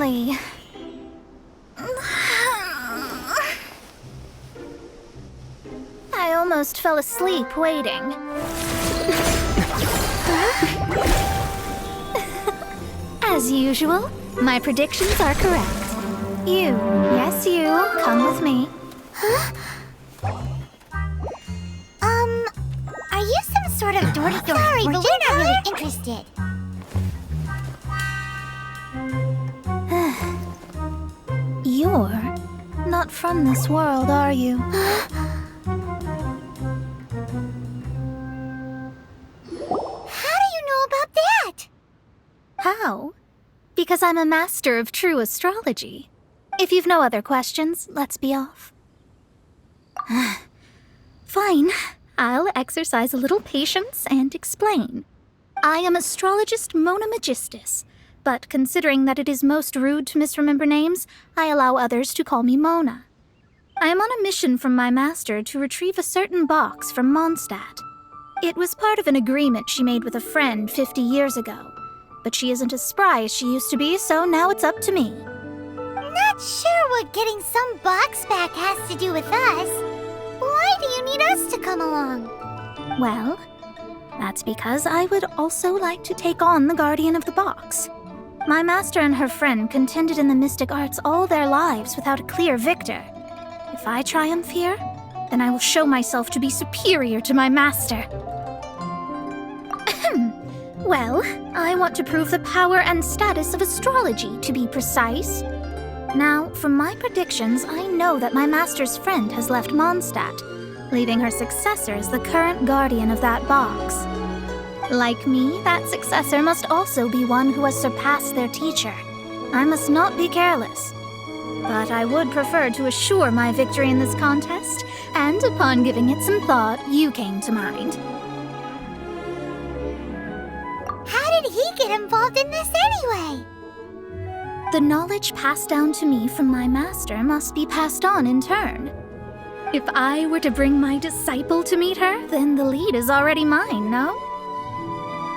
Finally. I almost fell asleep waiting. As usual, my predictions are correct. You, yes you, come with me. Are you some sort of door-to-door? Sorry, but we're not really interested. You're not from this world, are you? How do you know about that? How? Because I'm a master of true astrology. If you've no other questions, let's be off. Fine. I'll exercise a little patience and explain. I am astrologist Mona Magistus, but considering that it is most rude to misremember names, I allow others to call me Mona. I am on a mission from my master to retrieve a certain box from Mondstadt. It was part of an agreement she made with a friend 50 years ago, but she isn't as spry as she used to be, so now it's up to me. Not sure what getting some box back has to do with us. Why do you need us to come along? Well, that's because I would also like to take on the Guardian of the Box. My master and her friend contended in the mystic arts all their lives without a clear victor. If I triumph here, then I will show myself to be superior to my master. Well, I want to prove the power and status of astrology, to be precise. Now, from my predictions, I know that my master's friend has left Mondstadt, leaving her successor as the current guardian of that box. Like me, that successor must also be one who has surpassed their teacher. I must not be careless. But I would prefer to assure my victory in this contest, and upon giving it some thought, you came to mind. How did he get involved in this anyway? The knowledge passed down to me from my master must be passed on in turn. If I were to bring my disciple to meet her, then the lead is already mine, no?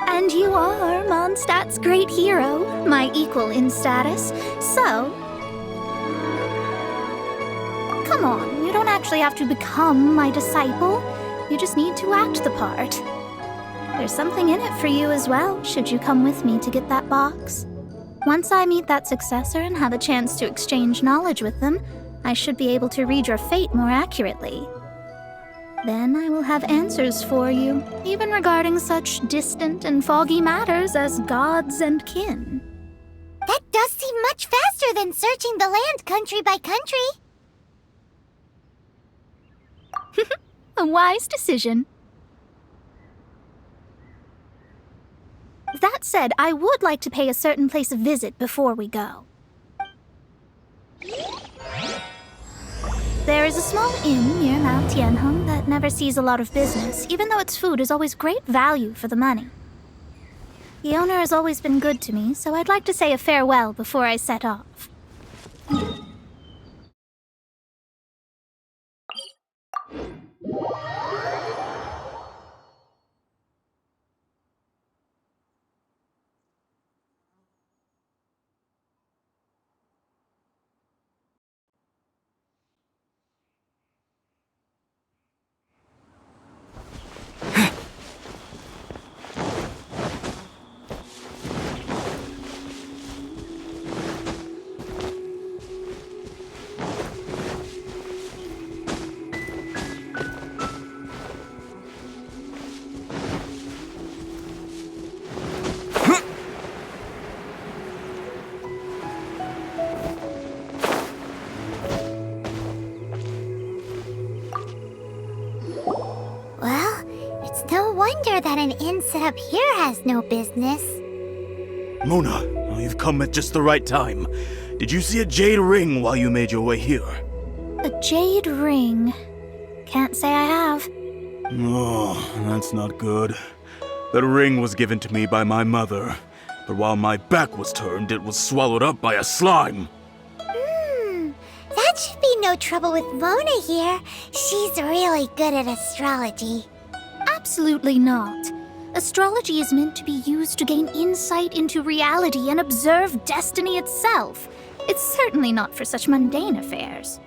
And you are Mondstadt's great hero, my equal in status, so... Come on, you don't actually have to become my disciple. You just need to act the part. There's something in it for you as well, should you come with me to get that box. Once I meet that successor and have a chance to exchange knowledge with them, I should be able to read your fate more accurately. Then I will have answers for you, even regarding such distant and foggy matters as gods and kin. That does seem much faster than searching the land country by country. A wise decision. That said, I would like to pay a certain place a visit before we go. There is a small inn near Mount Tianheng that never sees a lot of business, even though its food is always great value for the money. The owner has always been good to me, so I'd like to say a farewell before I set off. No wonder that an inn set up here has no business. Mona, you've come at just the right time. Did you see a jade ring while you made your way here? A jade ring? Can't say I have. Oh, that's not good. That ring was given to me by my mother, but while my back was turned, it was swallowed up by a slime. That should be no trouble with Mona here. She's really good at astrology. Absolutely not. Astrology is meant to be used to gain insight into reality and observe destiny itself. It's certainly not for such mundane affairs.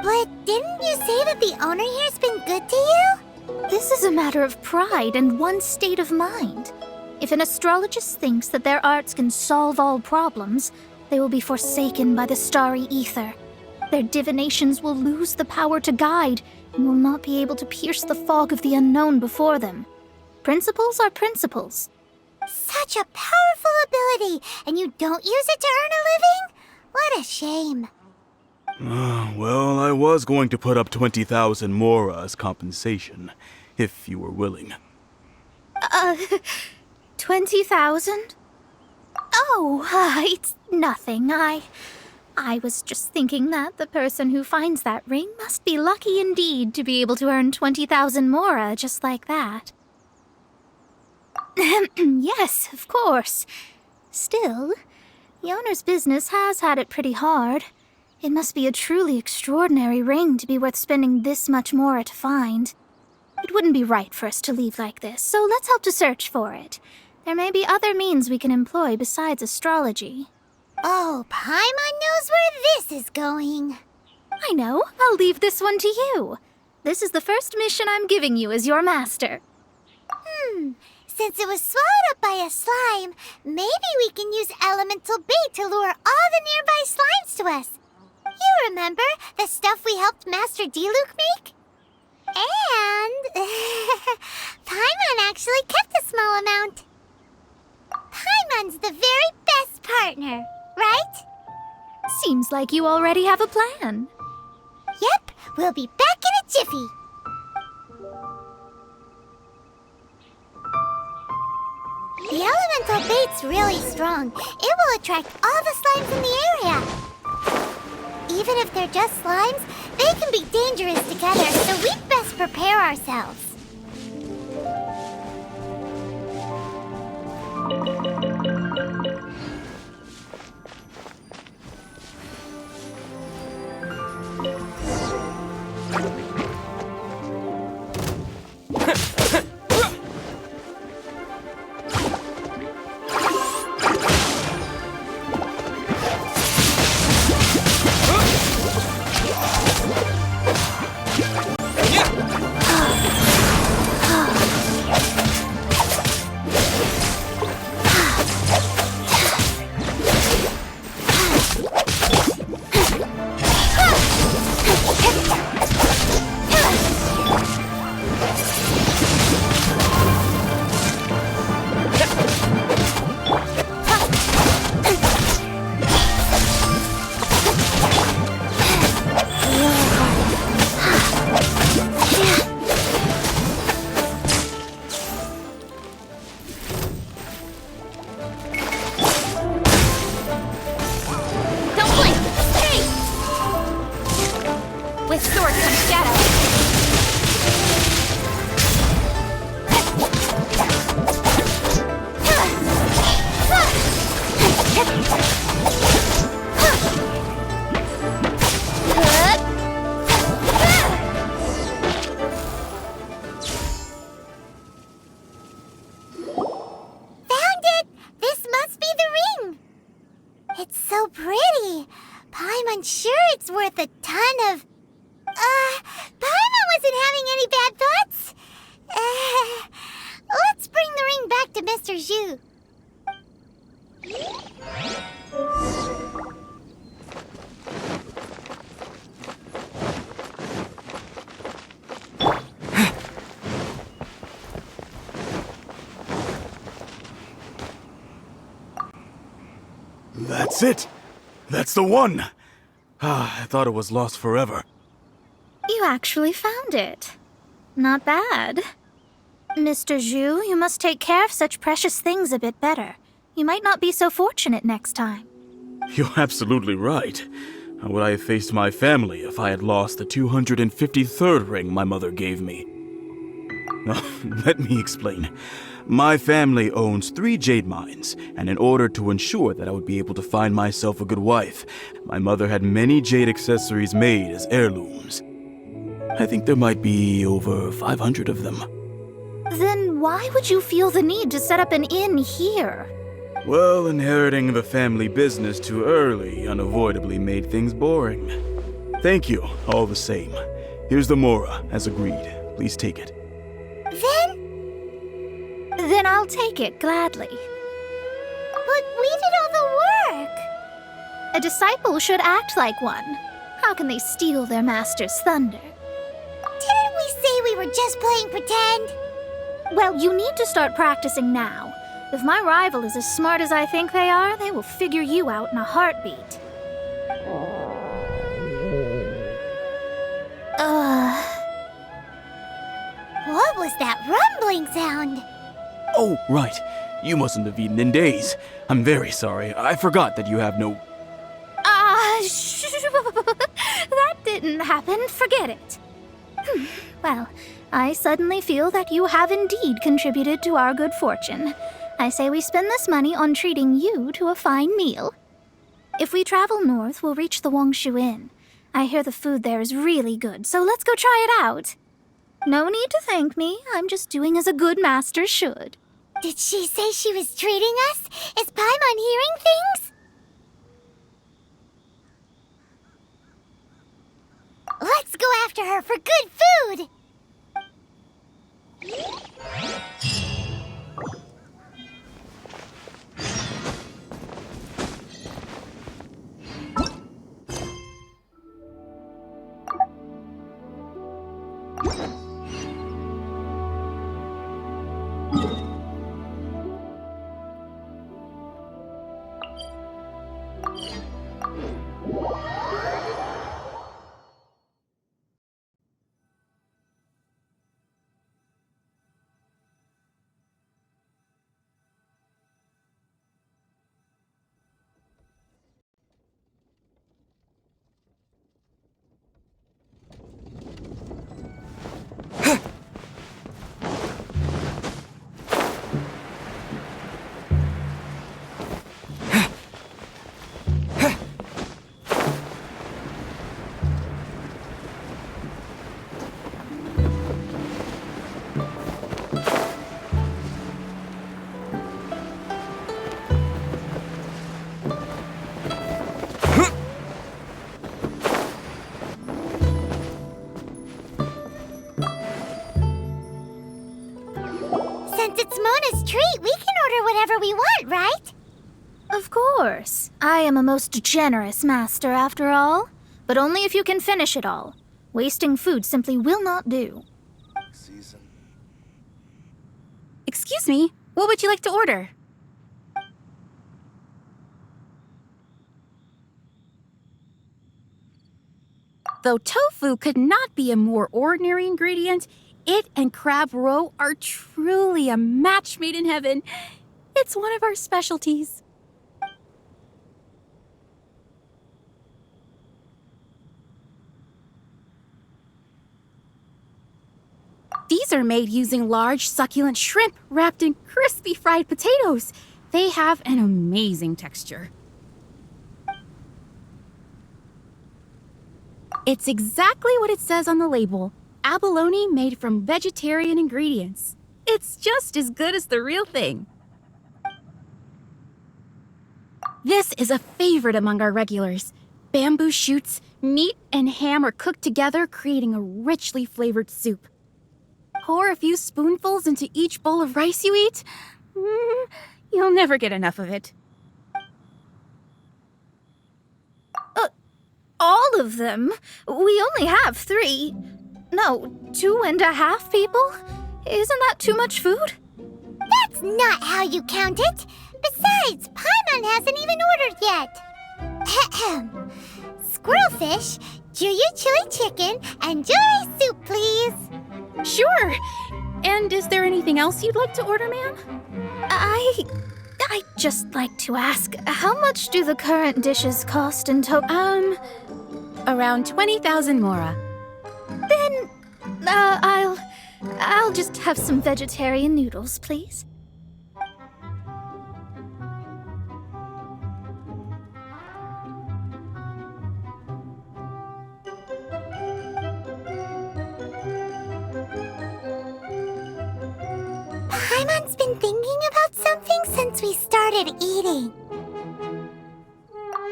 But didn't you say that the owner here's been good to you? This is a matter of pride and one's state of mind. If an astrologist thinks that their arts can solve all problems, they will be forsaken by the starry ether. Their divinations will lose the power to guide and will not be able to pierce the fog of the unknown before them. Principles are principles. Such a powerful ability, and you don't use it to earn a living? What a shame. Well, I was going to put up 20,000 mora as compensation, if you were willing. 20,000? Oh, it's nothing. I was just thinking that the person who finds that ring must be lucky indeed to be able to earn 20,000 mora just like that. Yes, of course. Still, the owner's business has had it pretty hard. It must be a truly extraordinary ring to be worth spending this much mora to find. It wouldn't be right for us to leave like this, so let's help to search for it. There may be other means we can employ besides astrology. Oh, Paimon knows where this is going. I know. I'll leave this one to you. This is the first mission I'm giving you as your master. Since it was swallowed up by a slime, maybe we can use elemental bait to lure all the nearby slimes to us. You remember the stuff we helped Master Diluc make? And Paimon actually kept a small amount. Paimon's the very best partner, right? Seems like you already have a plan. Yep, we'll be back in a jiffy. The elemental bait's really strong. It will attract all the slimes in the area. Even if they're just slimes, they can be dangerous together, so we'd best prepare ourselves. With sword comes shadow. Found it! This must be the ring! It's so pretty. Paimon's sure it's worth a ton of... Paimon wasn't having any bad thoughts. Let's bring the ring back to Mr. Zhu. That's it! That's the one! I thought it was lost forever. You actually found it. Not bad. Mr. Zhu, you must take care of such precious things a bit better. You might not be so fortunate next time. You're absolutely right. How would I have faced my family if I had lost the 253rd ring my mother gave me? Let me explain. My family owns 3 jade mines, and in order to ensure that I would be able to find myself a good wife, my mother had many jade accessories made as heirlooms. I think there might be over 500 of them. Then why would you feel the need to set up an inn here? Well, inheriting the family business too early unavoidably made things boring. Thank you, all the same. Here's the Mora, as agreed. Please take it. Then I'll take it gladly. But we did all the work. A disciple should act like one. How can they steal their master's thunder? Didn't we say we were just playing pretend? Well, you need to start practicing now. If my rival is as smart as I think they are, they will figure you out in a heartbeat. What was that rumbling sound? Oh, right. You mustn't have eaten in days. I'm very sorry. I forgot that you have no... That didn't happen. Forget it. Well, I suddenly feel that you have indeed contributed to our good fortune. I say we spend this money on treating you to a fine meal. If we travel north, we'll reach the Wongshu Inn. I hear the food there is really good, so let's go try it out. No need to thank me. I'm just doing as a good master should. Did she say she was treating us? Is Paimon hearing things? Let's go after her for good food! Since it's Mona's treat, we can order whatever we want, right? Of course. I am a most generous master, after all. But only if you can finish it all. Wasting food simply will not do. Excuse me, what would you like to order? Though tofu could not be a more ordinary ingredient, it and crab roe are truly a match made in heaven. It's one of our specialties. These are made using large, succulent shrimp wrapped in crispy fried potatoes. They have an amazing texture. It's exactly what it says on the label. Abalone made from vegetarian ingredients. It's just as good as the real thing. This is a favorite among our regulars. Bamboo shoots, meat, and ham are cooked together, creating a richly flavored soup. Pour a few spoonfuls into each bowl of rice you eat. You'll never get enough of it. All of them? We only have 3. No, 2.5 people? Isn't that too much food? That's not how you count it. Besides, Paimon hasn't even ordered yet. Squirrelfish, Juyu chili chicken, and Juri soup, please. Sure. And is there anything else you'd like to order, ma'am? I'd just like to ask, how much do the current dishes cost in total? Around 20,000 mora. Then, I'll just have some vegetarian noodles, please. Paimon's been thinking about something since we started eating.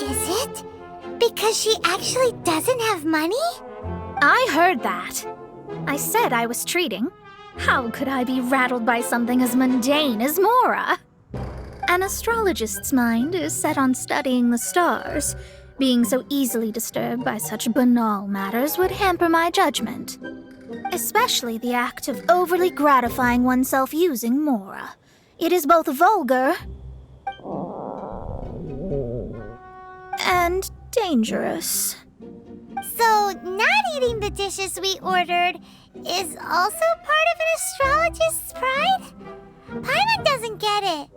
Is it because she actually doesn't have money? I heard that. I said I was treating. How could I be rattled by something as mundane as Mora? An astrologist's mind is set on studying the stars. Being so easily disturbed by such banal matters would hamper my judgment. Especially the act of overly gratifying oneself using Mora. It is both vulgar and dangerous. So, not eating the dishes we ordered is also part of an astrologist's pride? Paimon doesn't get it.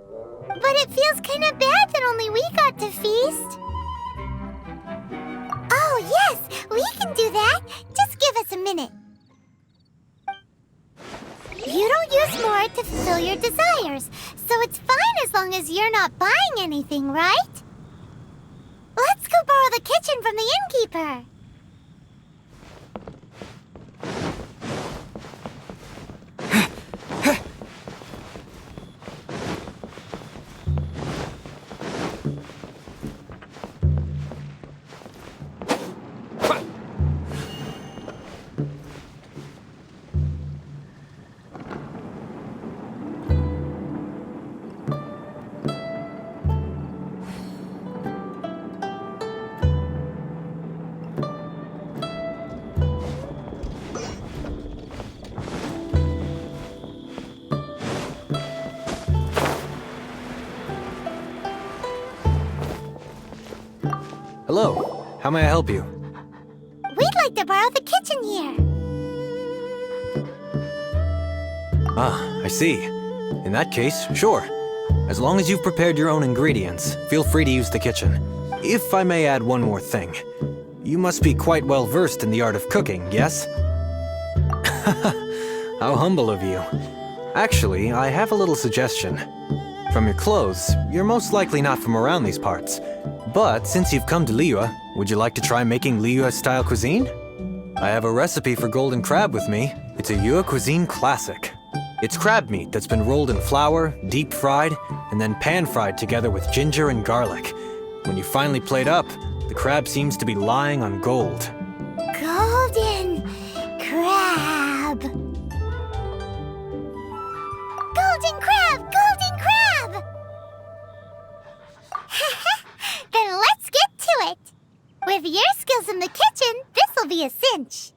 But it feels kind of bad that only we got to feast. Oh, yes, we can do that. Just give us a minute. You don't use more to fulfill your desires, so it's fine as long as you're not buying anything, right? Let's go borrow the kitchen from the innkeeper. Hello, how may I help you? We'd like to borrow the kitchen here. Ah, I see. In that case, sure. As long as you've prepared your own ingredients, feel free to use the kitchen. If I may add one more thing. You must be quite well versed in the art of cooking, yes? How humble of you. Actually, I have a little suggestion. From your clothes, you're most likely not from around these parts. But since you've come to Liyue, would you like to try making Liyue-style cuisine? I have a recipe for golden crab with me. It's a Yue cuisine classic. It's crab meat that's been rolled in flour, deep fried, and then pan fried together with ginger and garlic. When you finally plate up, the crab seems to be lying on gold. Golden crab. Golden crab! Golden crab! Then let's get to it. With your skills in the kitchen, this'll be a cinch.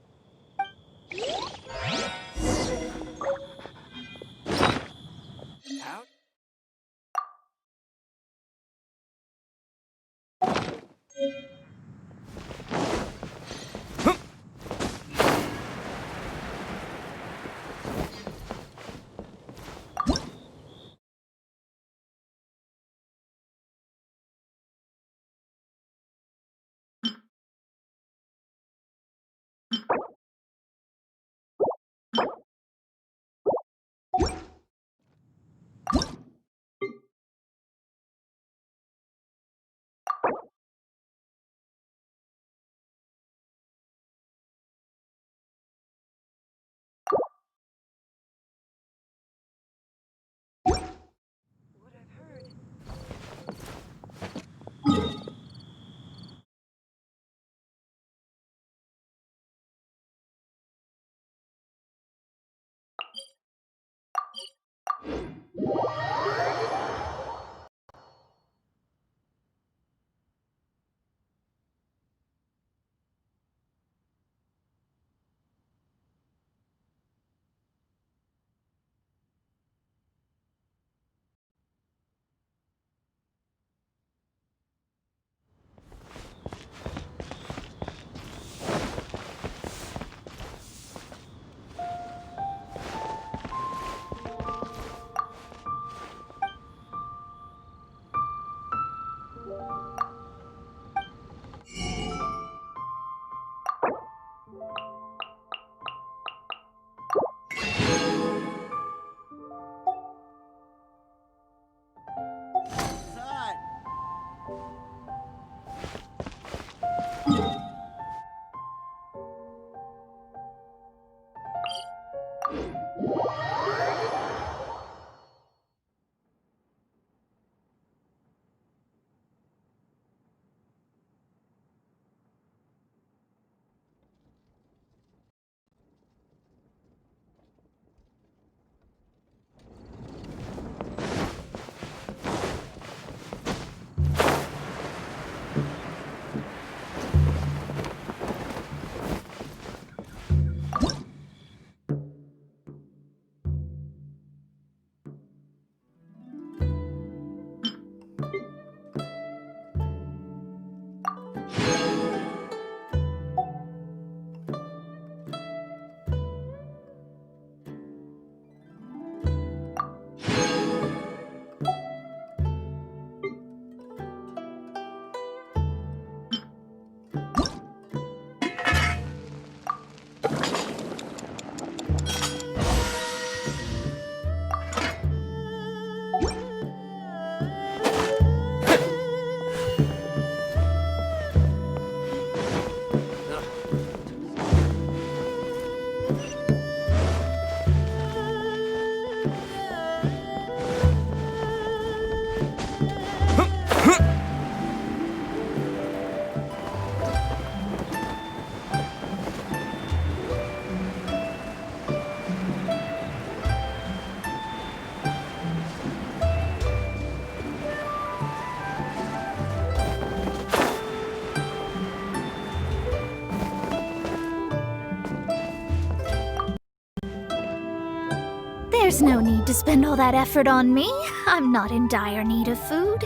There's no need to spend all that effort on me. I'm not in dire need of food.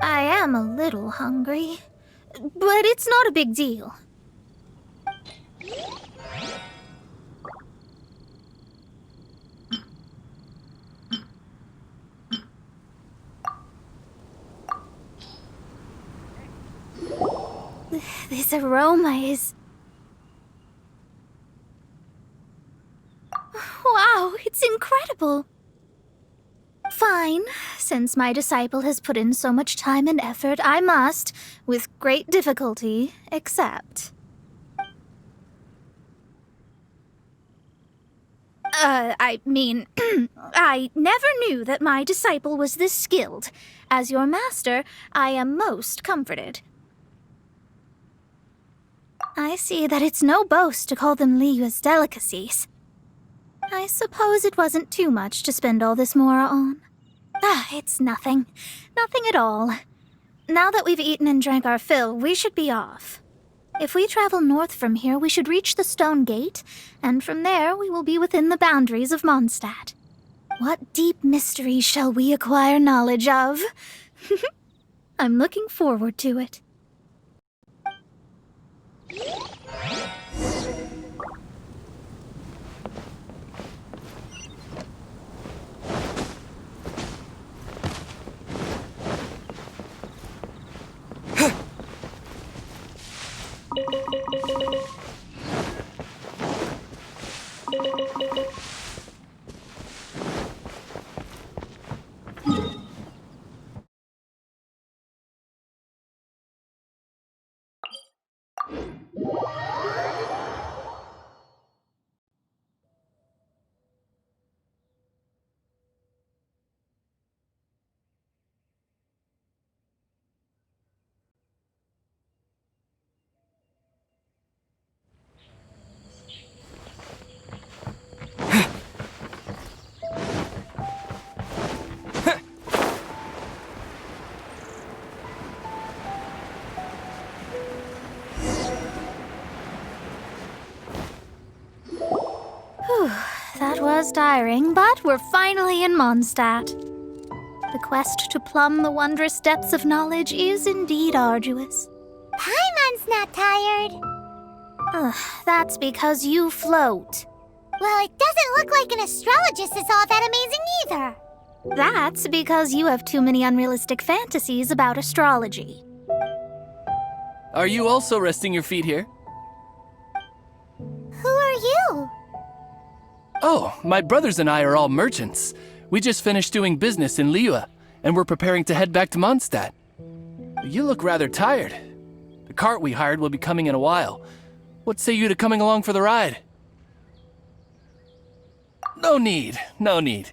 I am a little hungry, but it's not a big deal. This aroma is... Wow, it's incredible! Fine. Since my disciple has put in so much time and effort, I must, with great difficulty, accept. I never knew that my disciple was this skilled. As your master, I am most comforted. I see that it's no boast to call them Liyue's delicacies. I suppose it wasn't too much to spend all this mora on. It's nothing. Nothing at all. Now that we've eaten and drank our fill, we should be off. If we travel north from here, we should reach the Stone Gate, and from there we will be within the boundaries of Mondstadt. What deep mystery shall we acquire knowledge of? I'm looking forward to it. That was tiring, but we're finally in Mondstadt. The quest to plumb the wondrous depths of knowledge is indeed arduous. Paimon's not tired. That's because you float. Well, it doesn't look like an astrologist is all that amazing either. That's because you have too many unrealistic fantasies about astrology. Are you also resting your feet here? Who are you? Oh, my brothers and I are all merchants. We just finished doing business in Liyue, and we're preparing to head back to Mondstadt. You look rather tired. The cart we hired will be coming in a while. What say you to coming along for the ride? No need, no need.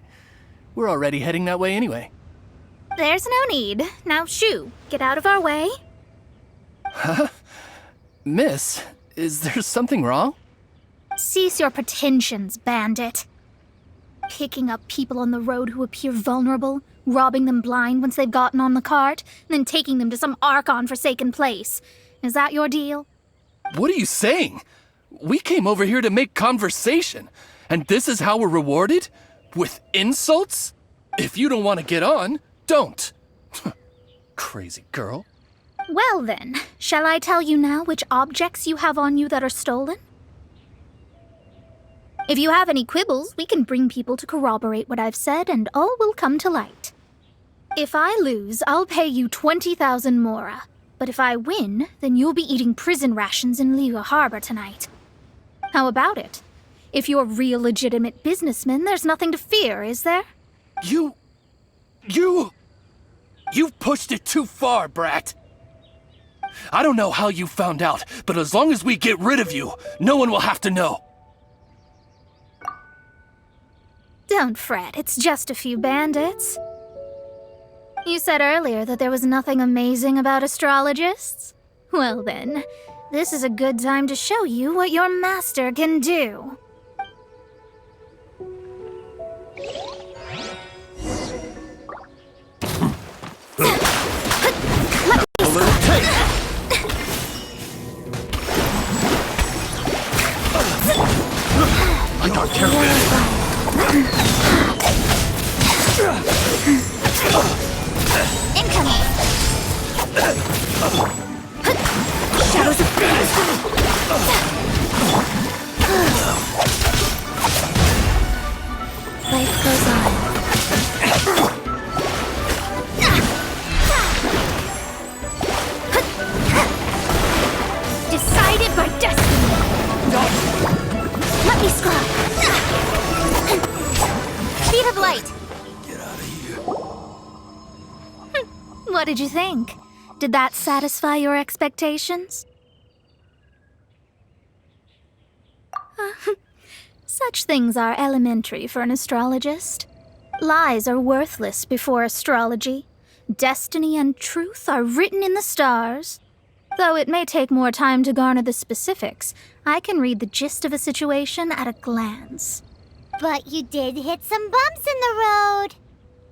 We're already heading that way anyway. There's no need. Now shoo, get out of our way. Huh? Miss, is there something wrong? Cease your pretensions, bandit. Picking up people on the road who appear vulnerable, robbing them blind once they've gotten on the cart, and then taking them to some Archon-forsaken place. Is that your deal? What are you saying? We came over here to make conversation, and this is how we're rewarded? With insults? If you don't want to get on, don't. Crazy girl. Well then, shall I tell you now which objects you have on you that are stolen? If you have any quibbles, we can bring people to corroborate what I've said, and all will come to light. If I lose, I'll pay you 20,000 mora. But if I win, then you'll be eating prison rations in Liyue Harbor tonight. How about it? If you're real legitimate businessmen, there's nothing to fear, is there? You've pushed it too far, brat. I don't know how you found out, but as long as we get rid of you, no one will have to know. Don't fret, it's just a few bandits. You said earlier that there was nothing amazing about astrologists? Well then, this is a good time to show you what your master can do. A little taste. I got careful. Incoming! Shadows of Fate! Life goes on. Decided by destiny! Let me scrub! Speed of light! What did you think? Did that satisfy your expectations? Such things are elementary for an astrologist. Lies are worthless before astrology. Destiny and truth are written in the stars. Though it may take more time to garner the specifics, I can read the gist of a situation at a glance. But you did hit some bumps in the road.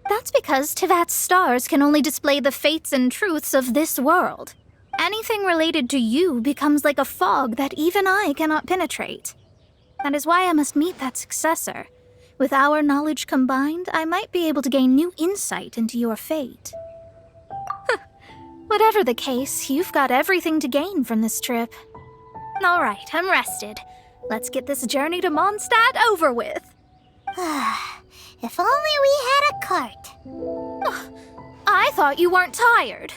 That's because Tivat's stars can only display the fates and truths of this world. Anything related to you becomes like a fog that even I cannot penetrate. That is why I must meet that successor. With our knowledge combined, I might be able to gain new insight into your fate. Whatever the case, you've got everything to gain from this trip. All right, I'm rested. Let's get this journey to Mondstadt over with. If only we had a cart. I thought you weren't tired.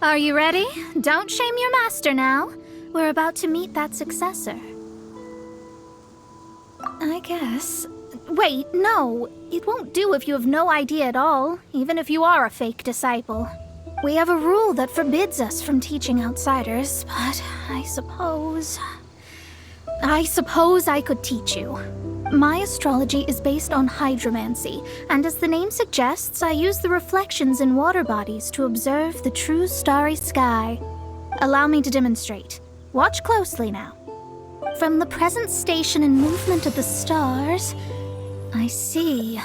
Are you ready? Don't shame your master now. We're about to meet that successor. I guess. Wait, no. It won't do if you have no idea at all, even if you are a fake disciple. We have a rule that forbids us from teaching outsiders, but I suppose I could teach you. My astrology is based on hydromancy, and as the name suggests, I use the reflections in water bodies to observe the true starry sky. Allow me to demonstrate. Watch closely now. From the present station and movement of the stars, I see.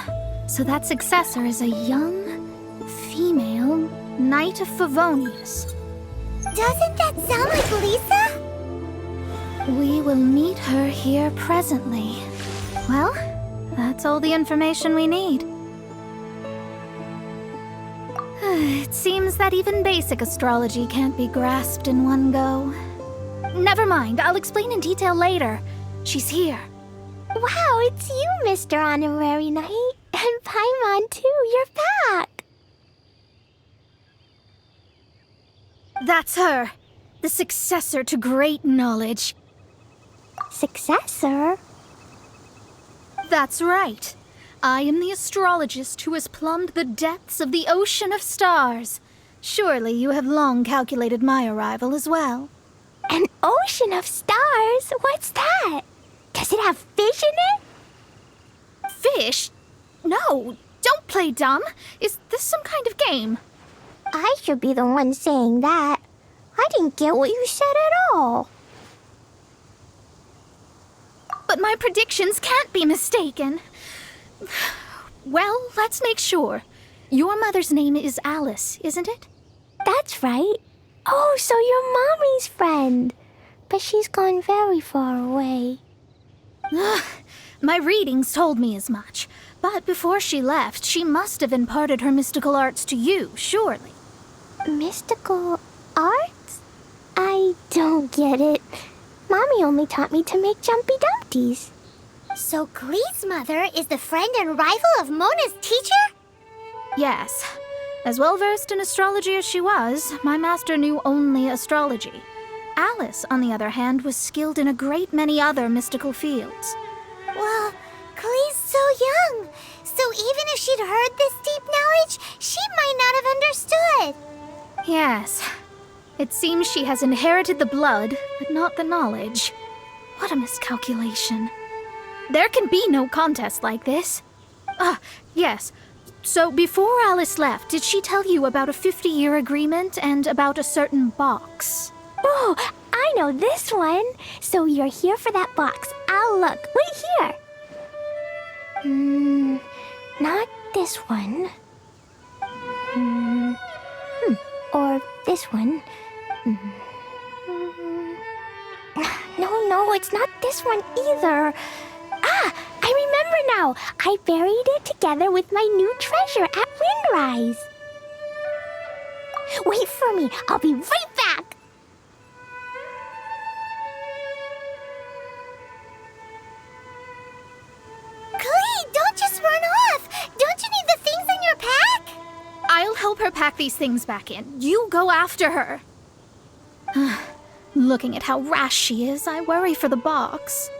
So that successor is a young, female Knight of Favonius. Doesn't that sound like Lisa? We will meet her here presently. Well, that's all the information we need. It seems that even basic astrology can't be grasped in one go. Never mind, I'll explain in detail later. She's here. Wow, it's you, Mr. Honorary Knight. And Paimon, too. You're back. That's her. The successor to great knowledge. Successor? That's right. I am the astrologist who has plumbed the depths of the ocean of stars. Surely you have long calculated my arrival as well. An ocean of stars? What's that? Does it have fish in it? Fish? No, don't play dumb. Is this some kind of game? I should be the one saying that. I didn't get what you said at all. But my predictions can't be mistaken. Well, let's make sure. Your mother's name is Alice, isn't it? That's right. Oh, so you're Mommy's friend. But she's gone very far away. My readings told me as much. But before she left, she must have imparted her mystical arts to you, surely. Mystical arts? I don't get it. Mommy only taught me to make Jumpy Dumpties. So Glee's mother is the friend and rival of Mona's teacher? Yes. As well versed in astrology as she was, my master knew only astrology. Alice, on the other hand, was skilled in a great many other mystical fields. Well, Glee's so young. So even if she'd heard this deep knowledge, she might not have understood. Yes. It seems she has inherited the blood, but not the knowledge. What a miscalculation. There can be no contest like this. Yes. So before Alice left, did she tell you about a 50-year agreement and about a certain box? Oh, I know this one. So you're here for that box. I'll look. Wait here. Not this one. Or this one. No, it's not this one either. I remember now. I buried it together with my new treasure at Windrise. Wait for me. I'll be right back. Glee, don't just run off. Don't you need the things in your pack? I'll help her pack these things back in. You go after her. Looking at how rash she is, I worry for the box.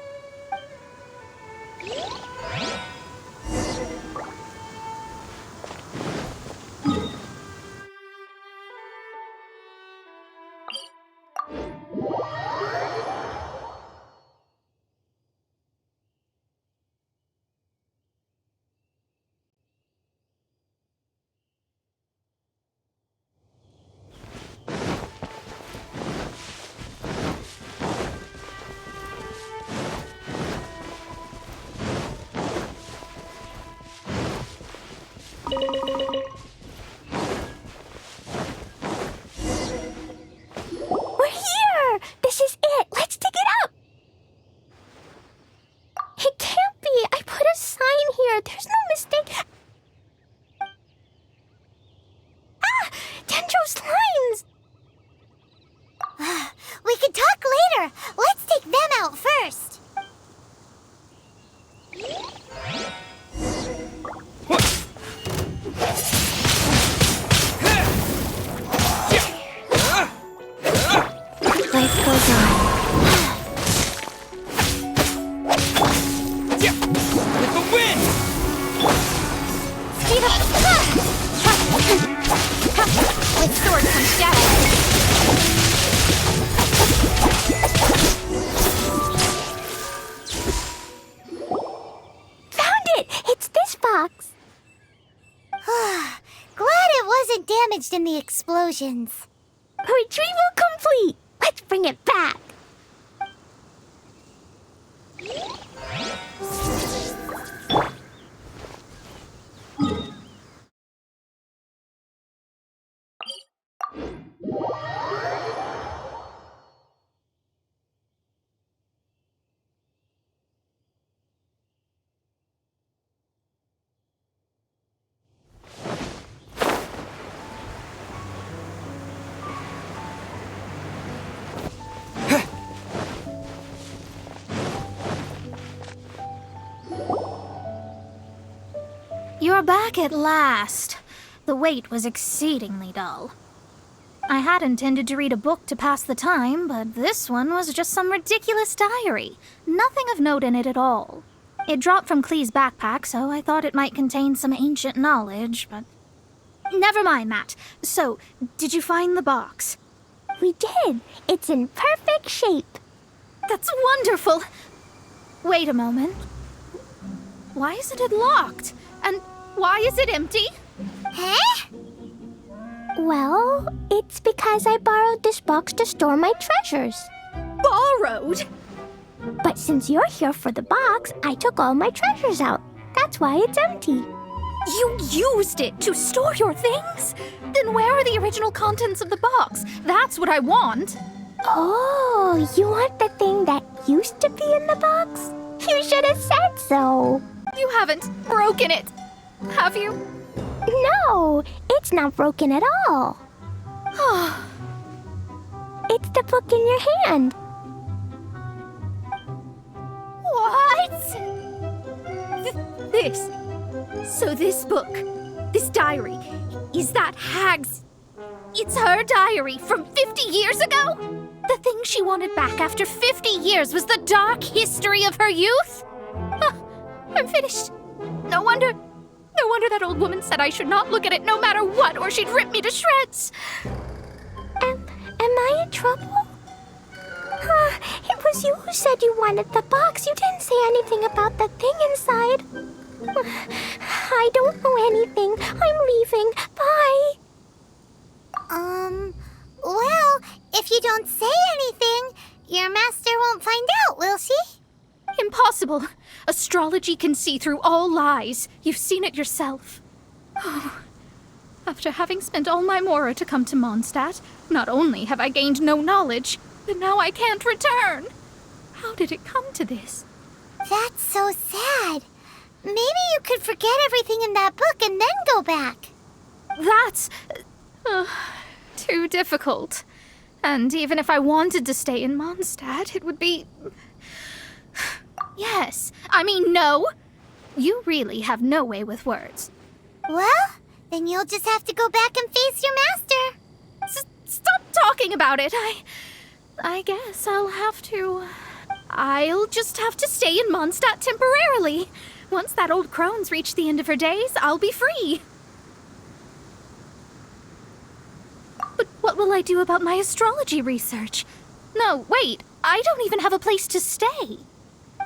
We're here! This is it! Let's dig it up! It can't be! I put a sign here! There's no mistake! Dendro's lines! We can talk later! Let's take them out first! Life goes on. With the wind! Speed up! With sword comes shadow. Found it! It's this box. Glad it wasn't damaged in the explosions. Retrieval complete! Let's bring it back! you're back at last. The wait was exceedingly dull. I had intended to read a book to pass the time, but this one was just some ridiculous diary. Nothing of note in it at all. It dropped from Clee's backpack, so I thought it might contain some ancient knowledge, but... Never mind that. So, did you find the box? We did. It's in perfect shape. That's wonderful! Wait a moment. Why isn't it locked? And why is it empty? Huh? Well, it's because I borrowed this box to store my treasures. Borrowed? But since you're here for the box, I took all my treasures out. That's why it's empty. You used it to store your things? Then where are the original contents of the box? That's what I want. Oh, you want the thing that used to be in the box? You should have said so. You haven't broken it, have you? No, it's not broken at all. It's the book in your hand. What? This. So this book, this diary, is that Hag's... It's her diary from 50 years ago? The thing she wanted back after 50 years was the dark history of her youth? I'm finished. No wonder that old woman said I should not look at it no matter what, or she'd rip me to shreds. Am I in trouble? It was you who said you wanted the box. You didn't say anything about the thing inside. I don't know anything. I'm leaving. Bye. Well, if you don't say anything, your master won't find out, will she? Impossible. Astrology can see through all lies. You've seen it yourself. After having spent all my mora to come to Mondstadt, not only have I gained no knowledge, but now I can't return. How did it come to this? That's so sad. Maybe you could forget everything in that book and then go back. That's... too difficult. And even if I wanted to stay in Mondstadt, it would be... Yes, I mean no. You really have no way with words. Well, then you'll just have to go back and face your master. Stop talking about it. I guess I'll just have to stay in Mondstadt temporarily. Once that old crone's reached the end of her days, I'll be free. But what will I do about my astrology research? No, wait, I don't even have a place to stay.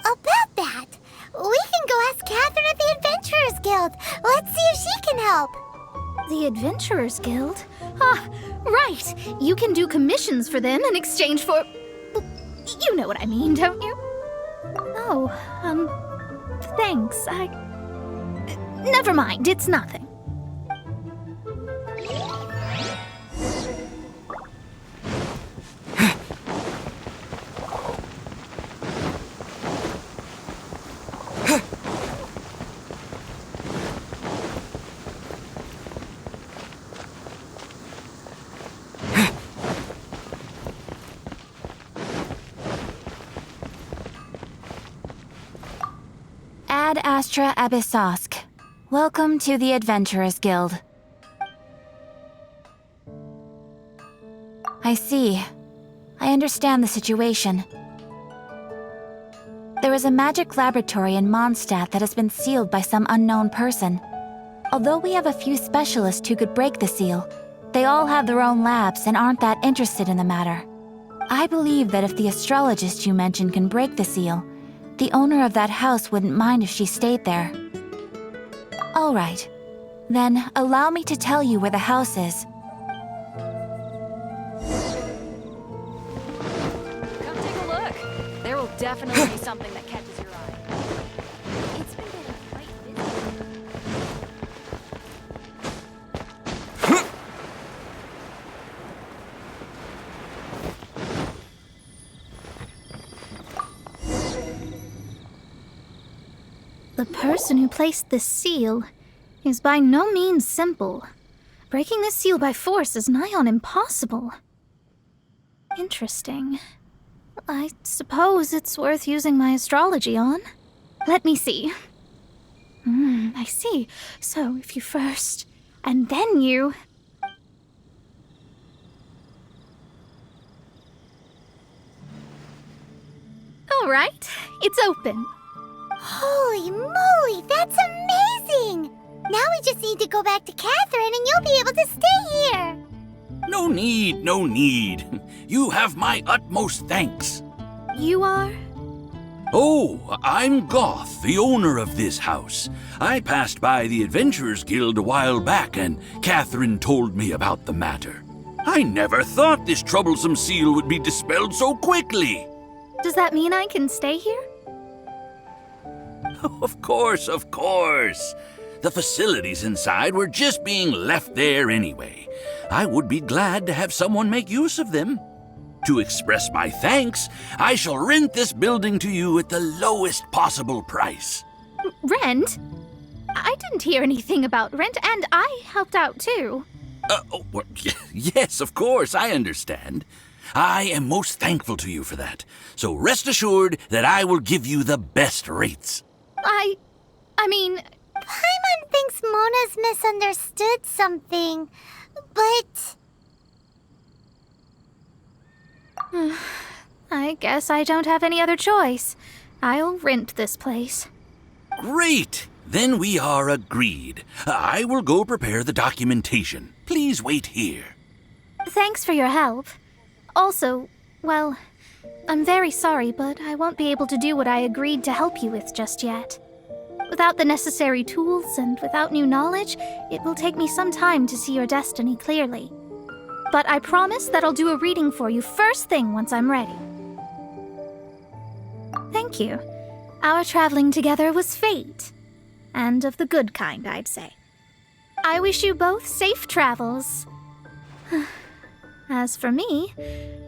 About that, we can go ask Catherine at the Adventurers Guild. Let's see if she can help. The Adventurers Guild? Ah, right. You can do commissions for them in exchange for... You know what I mean, don't you? Oh, thanks. Never mind, it's nothing. Ad Astra Abyssosk. Welcome to the Adventurers Guild. I see. I understand the situation. There is a magic laboratory in Mondstadt that has been sealed by some unknown person. Although we have a few specialists who could break the seal, they all have their own labs and aren't that interested in the matter. I believe that if the astrologist you mentioned can break the seal, the owner of that house wouldn't mind if she stayed there. All right. Then, allow me to tell you where the house is. Come take a look. There will definitely be something that catches your eye. It's been getting quite busy. The person who placed this seal is by no means simple. Breaking this seal by force is nigh on impossible. Interesting. I suppose it's worth using my astrology on. Let me see. I see. So if you first, and then you... All right, it's open. Holy moly, that's amazing! Now we just need to go back to Catherine and you'll be able to stay here. No need, no need. You have my utmost thanks. You are? Oh, I'm Goth, the owner of this house. I passed by the Adventurers Guild a while back, and Catherine told me about the matter. I never thought this troublesome seal would be dispelled so quickly. Does that mean I can stay here? Of course, of course. The facilities inside were just being left there anyway. I would be glad to have someone make use of them. To express my thanks, I shall rent this building to you at the lowest possible price. Rent? I didn't hear anything about rent, and I helped out too. Well, yes, of course, I understand. I am most thankful to you for that. So rest assured that I will give you the best rates. I mean... Paimon thinks Mona's misunderstood something, but... I guess I don't have any other choice. I'll rent this place. Great! Then we are agreed. I will go prepare the documentation. Please wait here. Thanks for your help. Also, well, I'm very sorry, but I won't be able to do what I agreed to help you with just yet. Without the necessary tools and without new knowledge, it will take me some time to see your destiny clearly. But I promise that I'll do a reading for you first thing once I'm ready. Thank you. Our traveling together was fate. And of the good kind, I'd say. I wish you both safe travels. As for me,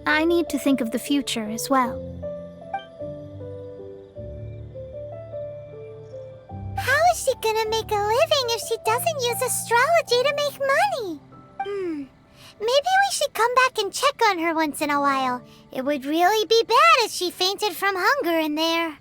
I need to think of the future as well. How is she gonna make a living if she doesn't use astrology to make money? Maybe we should come back and check on her once in a while. It would really be bad if she fainted from hunger in there.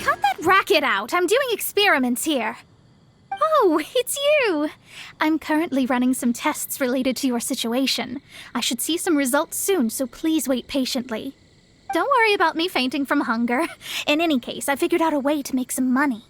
Cut that racket out! I'm doing experiments here. Oh, it's you! I'm currently running some tests related to your situation. I should see some results soon, so please wait patiently. Don't worry about me fainting from hunger. In any case, I figured out a way to make some money.